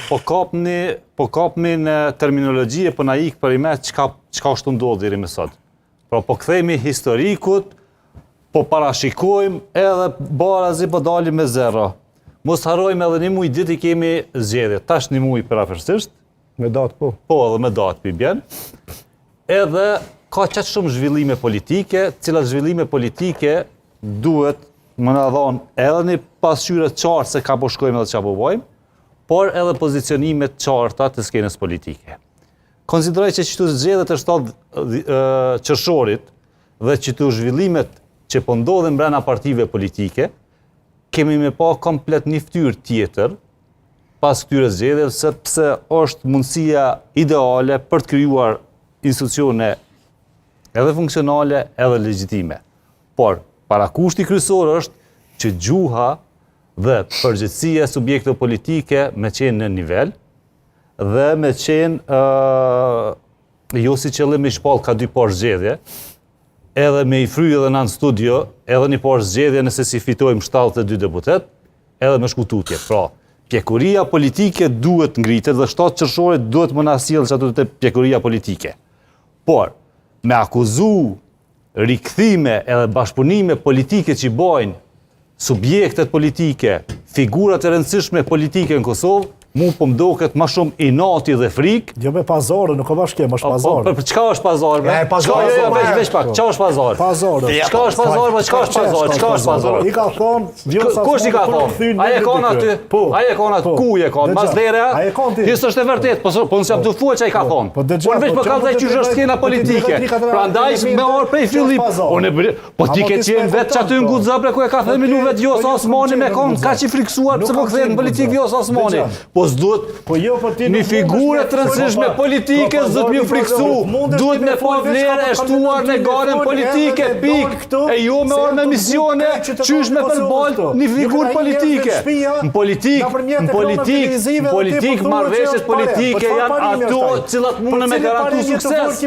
po kapni në terminologjie, po na ik për i me çka është ndodhur deri më sot. Pra po kthehemi historikut, po parashikojmë edhe barazi po dalim me zero. Mos harrojmë edhe një muj ditë i kemi zgjedhje. Tash një muj parafërsisht. Me datë po. Po, edhe me datë pi bjen. Edhe ka qatë shumë zhvillime politike, cilat zhvillime politike duhet më na dhonë edhe një pasqyrë të qartë se ka po shkojmë edhe çka po bëjmë, por edhe pozicionime të qarta të skenës politike. Konsideroj që çtu zgjedhjet e 7 qershorit dhe çtu zhvillimet që po ndodhen brenda partive politike, kemi me pa komplet një fytyrë tjetër pas këtyre zgjedhjeve, sepse është mundësia ideale për të krijuar institucione edhe funksionale edhe legjitime. Por parakushti kryesor është që gjuha dhe përgjegjësia e subjekteve politike me qenë në nivel dhe me qenë jo si qëllim i shpall ka dy parë zgjedhje, edhe me i fry edhe në studio, edhe një parë zgjedhje nëse si fitojmë 72 deputet, edhe me shkututje. Pra, pjekuria politike duhet ngritet dhe 7 qershorit duhet më na sjellë çato të pjekuria politike. Por, me akuzu rikthime edhe bashkëpunime politike që bojnë subjektet politike, figurat e rëndësishme politike në Kosovë, mu po mdoket ma shumë inati dhe frikë. Jo me pazarë, nuk ka bashkem, është pazarë. Për çka është pazarë? Veç pak, çka është pazarë? Pazarë. Çka është pazarë? Çka është pazarë? Çka është pazarë? I ka thonë, kush i ka thonë? Ai e kanë aty. Ai e kanë aty. Ku e kanë? Mazdera? Kjo është e vërtetë, po s'jam të thuaj çai ka thonë. Po veç po ka thënë që është skena politike. Prandaj me orë prej fillim. Po ti ke qenë vetë çaty në Guxha ku e ka thënë lu vetë Vjosa Osmani me kon kaq i friksuar pse po kthehet në politikë Vjosa Osmani. Duhet një figurë të rëndësishme politike duhet më friksu, duhet me pa vlerë e shtuar në garën politike, pikë, e jo me orë me misione, qysh me përbalt një figurë politike. Në politik, marrëveshjet politike janë ato cilat mundën me garantu sukses.